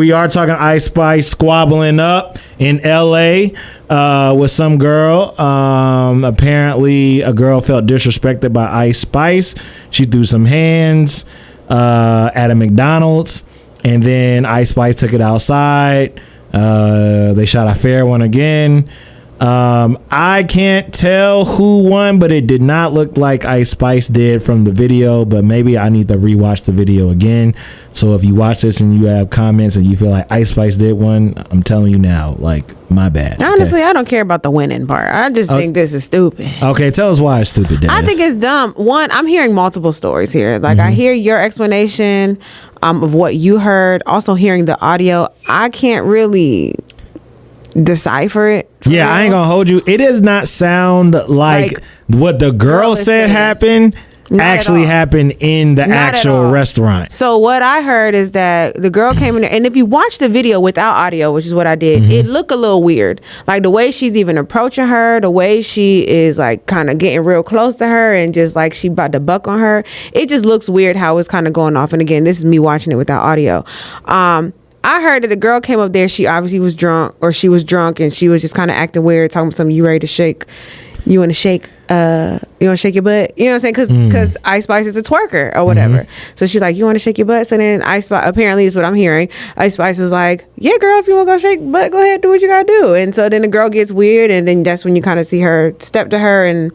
We are talking Ice Spice squabbling up in L.A. With some girl. Apparently, a girl felt disrespected by Ice Spice. She threw some hands at a McDonald's, and then Ice Spice took it outside. They shot a fair one again. I can't tell who won, but it did not look like Ice Spice did from the video, but maybe I need to rewatch the video again. So if you watch this and you have comments and you feel like Ice Spice did one, I'm telling you now, like, my bad. Honestly, I don't care about the winning part. I just think this is stupid. Okay, tell us why it's stupid, Dennis. I think it's dumb. One, I'm hearing multiple stories here. Like, I hear your explanation of what you heard. Also hearing the audio. I can't really decipher it. Yeah, I ain't gonna hold you. It does not sound like what the girl said happened actually happened in the actual restaurant. So what I heard is that the girl came in there, and if you watch the video without audio, which is what I did, it looked a little weird. Like the way she's even approaching her, the way she is like kind of getting real close to her and just like she about to buck on her. It just looks weird how it's kind of going off. And again, this is me watching it without audio. I heard that the girl came up there. She obviously was drunk, or she was drunk, and she was just kind of acting weird, talking about something. You ready to shake? You want to shake? You want to shake your butt? You know what I'm saying? Because Ice Spice is a twerker or whatever. So she's like, you want to shake your butt? So then Ice Spice, apparently is what I'm hearing, Ice Spice was like, yeah, girl, if you want to go shake butt, go ahead, do what you got to do. And so then the girl gets weird, and then that's when you kind of see her step to her and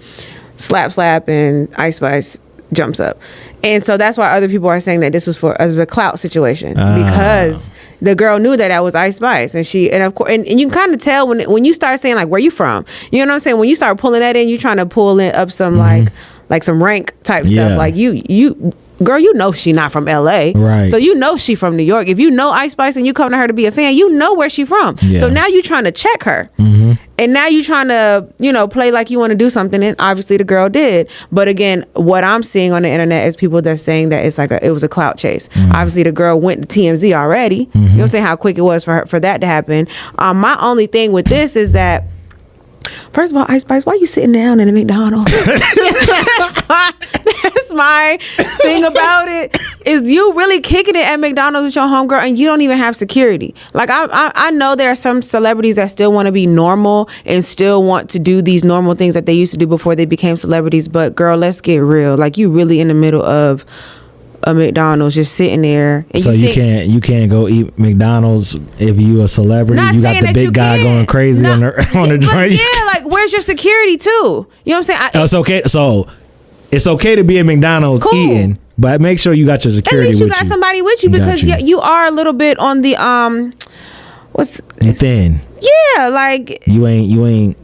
slap, and Ice Spice jumps up. And so that's why other people are saying that this was a clout situation, because the girl knew that was Ice Spice, and of course, and you can kind of tell when you start saying like, where you from, you know what I'm saying? When you start pulling that in, you trying to pull in up some like some rank type stuff, like you girl, you know she not from LA, right? So you know she from New York. If you know Ice Spice and you come to her to be a fan, you know where she from. So now you trying to check her. And now you trying to, play like you want to do something, and obviously the girl did. But again, what I'm seeing on the internet is people that's saying that it was a clout chase. Obviously, the girl went to TMZ already. You know what I'm saying? How quick it was for that to happen. My only thing with this is that, first of all, Ice Spice, why you sitting down in a McDonald's? That's my thing about it, is you really kicking it at McDonald's with your homegirl and you don't even have security. Like, I know there are some celebrities that still want to be normal and still want to do these normal things that they used to do before they became celebrities. But girl, let's get real. Like, you really in the middle of a McDonald's just sitting there, and so you can't go eat McDonald's if you a celebrity. You got the big guy going crazy on the joint. Yeah, like, where's your security too? You know what I'm saying? It's okay. So it's okay to be at McDonald's eating, but make sure you got your security. At least you got somebody with you, because you are a little bit on the you thin. Yeah, like you ain't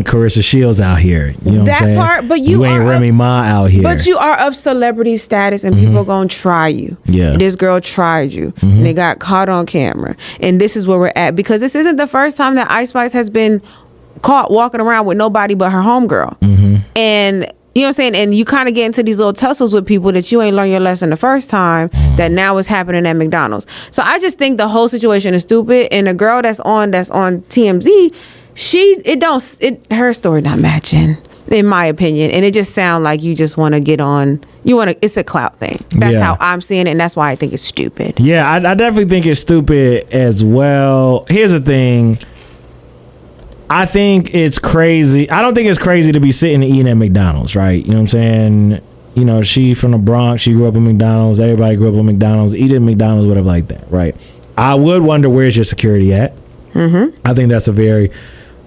Carissa Shields out here. You know what I'm saying? Part, but you ain't Remy Ma out here. But you are of celebrity status, and people are gonna try you. Yeah. And this girl tried you, and they got caught on camera. And this is where we're at, because this isn't the first time that Ice Spice has been caught walking around with nobody but her homegirl. And you know what I'm saying? And you kind of get into these little tussles with people that you ain't learned your lesson the first time, that now is happening at McDonald's. So I just think the whole situation is stupid. And the girl that's on TMZ, her story not matching, in my opinion. And it just sounds like you just want to get on. It's a clout thing. That's how I'm seeing it, and that's why I think it's stupid. Yeah, I definitely think it's stupid as well. Here's the thing. I think it's crazy. I don't think it's crazy to be sitting and eating at McDonald's, right? You know what I'm saying? You know, she from the Bronx. She grew up in McDonald's. Everybody grew up in McDonald's. Eating at McDonald's, whatever like that, right? I would wonder, where's your security at? I think that's a very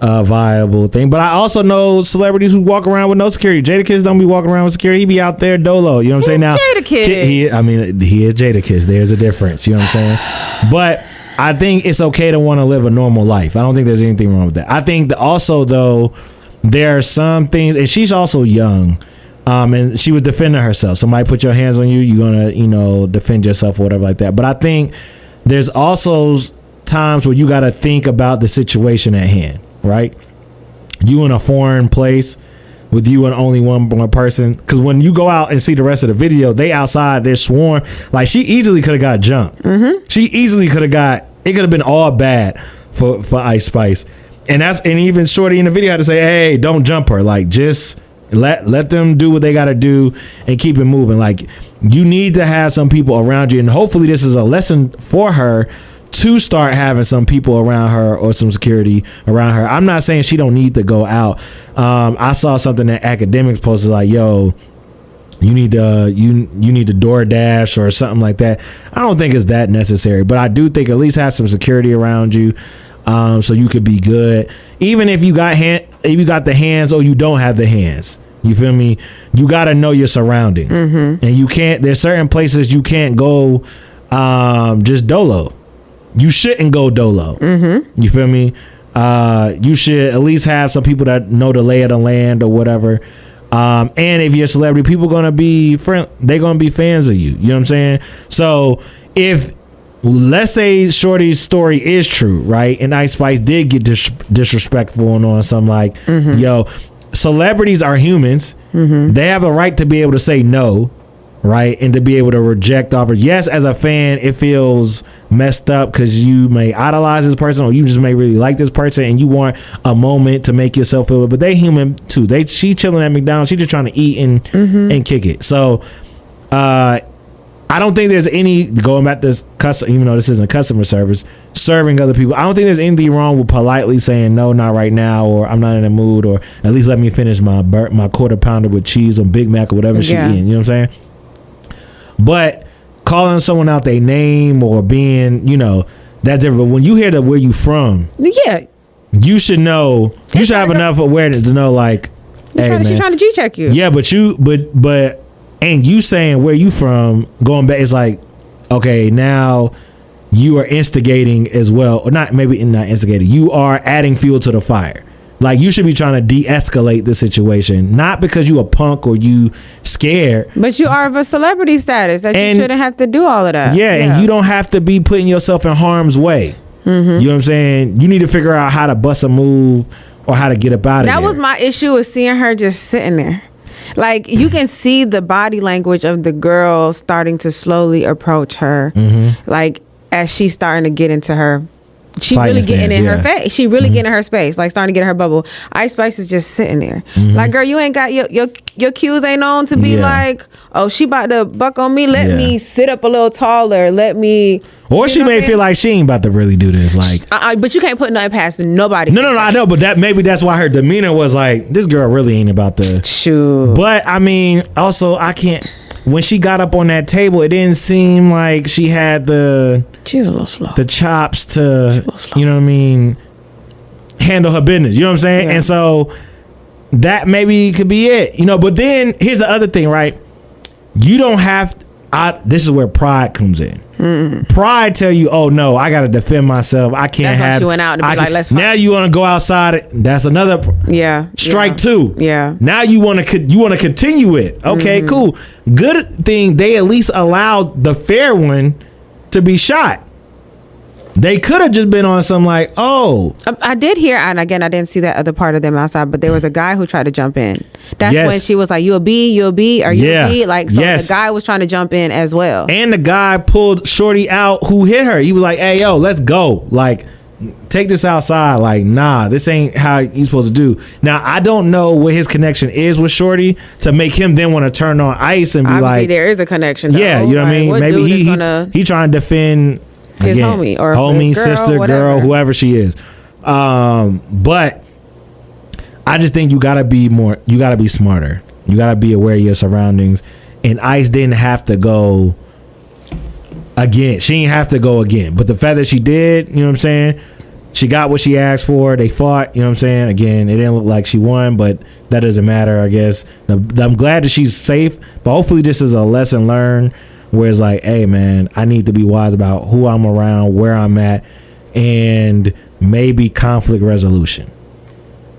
viable thing. But I also know celebrities who walk around with no security. Jadakiss don't be walking around with security. He be out there dolo. You know what I'm saying? Now, Jadakiss. He is Jadakiss. There's a difference. You know what I'm saying? But I think it's okay to want to live a normal life. I don't think there's anything wrong with that. I think that also, though, there are some things, and she's also young, and she was defending herself. Somebody put your hands on you, you're gonna, defend yourself or whatever like that. But I think there's also times where you got to think about the situation at hand, right? You in a foreign place with you and only one person, because when you go out and see the rest of the video, they outside, they're sworn. Like, she easily could have got jumped. She easily could have it could have been all bad for Ice Spice. And even Shorty in the video had to say, hey, don't jump her. Like, just let them do what they got to do and keep it moving. Like, you need to have some people around you, and hopefully this is a lesson for her to start having some people around her or some security around her. I'm not saying she don't need to go out. I saw something that academics posted like, yo, you need to DoorDash or something like that. I don't think it's that necessary, but I do think at least have some security around you, so you could be good. Even if you got the hands or you don't have the hands, you feel me? You got to know your surroundings, and you can't. There's certain places you can't go just dolo. You shouldn't go dolo. You feel me? You should at least have some people that know the lay of the land or whatever. And if you're a celebrity, people gonna be they're gonna be fans of you. You know what I'm saying? So if let's say Shorty's story is true, right? And Ice Spice did get disrespectful and on some like, yo, celebrities are humans. They have a right to be able to say no, right? And to be able to reject offers. Yes, as a fan, it feels messed up because you may idolize this person or you just may really like this person and you want a moment to make yourself feel it. But they human too. She chilling at McDonald's. She just trying to eat and kick it. So I don't think there's any, going back to this even though this isn't customer service, serving other people, I don't think there's anything wrong with politely saying no, not right now, or I'm not in the mood, or at least let me finish my quarter pounder with cheese or Big Mac or whatever she eating. You know what I'm saying? But calling someone out their name or being, that's different. But when you hear where you from, you should know. You should have enough awareness to know, like, hey, man, she's trying to G-check you. Yeah, but and you saying where you from, going back, it's like, okay, now you are instigating as well, or not instigating. You are adding fuel to the fire. Like, you should be trying to de-escalate the situation, not because you a punk or you scared. But you are of a celebrity status that you shouldn't have to do all of that. Yeah, and you don't have to be putting yourself in harm's way. You know what I'm saying? You need to figure out how to bust a move or how to get up out of there. That was my issue with seeing her just sitting there. Like, you can see the body language of the girl starting to slowly approach her. Like, as she's starting to get into her, she really getting in her face. She really getting in her space, like starting to get in her bubble. Ice Spice is just sitting there. Like, girl, you ain't got your cues ain't on to be like, oh, she about to buck on me. Let me sit up a little taller. Let me. Or she may feel like she ain't about to really do this. Like, but you can't put nothing past nobody. No, I know, but maybe that's why her demeanor was like, this girl really ain't about to. Shoot. But I mean, also, I can't. When she got up on that table, it didn't seem like she had she's a little slow. The chops to, you know what I mean, handle her business. You know what I'm saying? Yeah. And so that maybe could be it. But then here's the other thing, right? You don't have this is where pride comes in. Pride tell you, oh no, I got to defend myself. I can't That's have. why she went out and be like, let's fight. Now you want to go outside. That's another. Strike two. Yeah. Now you want to continue it. Okay, cool. Good thing they at least allowed the fair one to be shot. They could have just been on some like, oh. I did hear, and again, I didn't see that other part of them outside, but there was a guy who tried to jump in. That's when she was like, you a B, or you a B? Like, so the guy was trying to jump in as well. And the guy pulled Shorty out who hit her. He was like, hey, yo, let's go. Like, take this outside. Like, nah, this ain't how you supposed to do. Now, I don't know what his connection is with Shorty to make him then want to turn on Ice and be obviously, there is a connection, though. Yeah, you know what I mean? Maybe he trying to defend his homie or homie, girl, sister, girl, whoever she is. But I just think you gotta be smarter. You gotta be aware of your surroundings. And Ice didn't have to go again. She didn't have to go again. But the fact that she did, you know what I'm saying? She got what she asked for. They fought, you know what I'm saying? Again, it didn't look like she won, but that doesn't matter, I guess. I'm glad that she's safe, but hopefully this is a lesson learned where it's like, hey, man, I need to be wise about who I'm around, where I'm at, and maybe conflict resolution.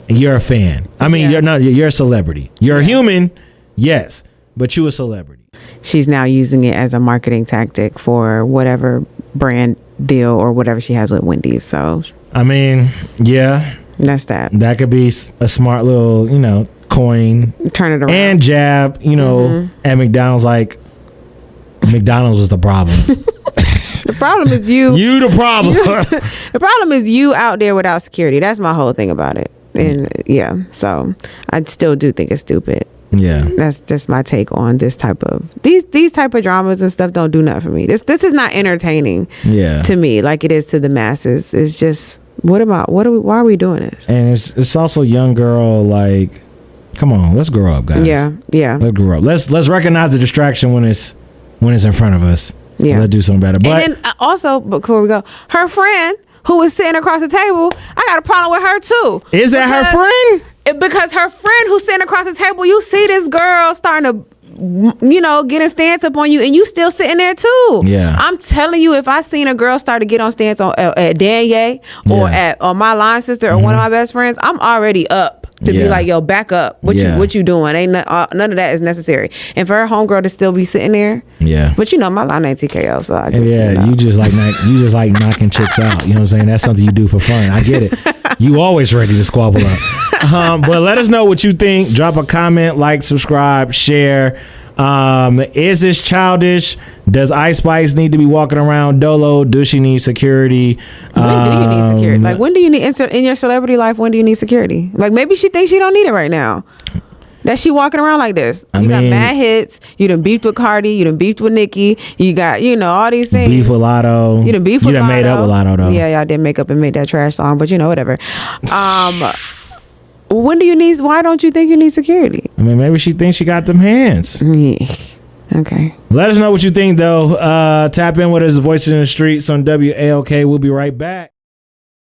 You're a fan. I mean, you're a celebrity. You're a human, yes, but you're a celebrity. She's now using it as a marketing tactic for whatever brand deal or whatever she has with Wendy's. So, I mean, yeah. That's that. That could be a smart little, coin. Turn it around. And jab, at McDonald's, like, McDonald's was the problem. The problem is you. You the problem. The problem is you out there without security. That's my whole thing about it. And so I still do think it's stupid. Yeah. That's my take on this type of these type of dramas and stuff. Don't do nothing for me. This is not entertaining. Yeah. To me, like it is to the masses. It's just why are we doing this? And it's also young girl, like, come on, let's grow up, guys. Yeah. Let's grow up. Let's recognize the distraction when it's in front of us. Yeah. Let's do something better. But and then also, before we go, her friend who was sitting across the table, I got a problem with her too. Is that her friend? Because her friend who's sitting across the table, you see this girl starting to, get a stance up on you, and you still sitting there too. Yeah. I'm telling you, if I seen a girl start to get on stance on at Danye or my line sister or one of my best friends, I'm already up. To be like, yo, back up. What you doing? Ain't none of that is necessary. And for her homegirl to still be sitting there. Yeah. But my line ain't TKO, so I just you just like knocking chicks out. You know what I'm saying? That's something you do for fun. I get it. You always ready to squabble up. But let us know what you think. Drop a comment, like, subscribe, share. Is this childish? Does Ice Spice need to be walking around dolo? Does she need security? When do you need security? Like, when do you need in your celebrity life? When do you need security? Like, maybe she thinks she don't need it right now. That she walking around like this. You got mad hits. You done beefed with Cardi. You done beefed with Nicki. You got all these things. Beef with Lotto. You done beef with Lotto. Made up with Lotto though. Yeah, y'all did make up and make that trash song, but whatever. When do you need? Why don't you think you need security? I mean, maybe she thinks she got them hands. Yeah. Okay. Let us know what you think, though. Tap in with us, Voices in the Streets on WAOK. We'll be right back.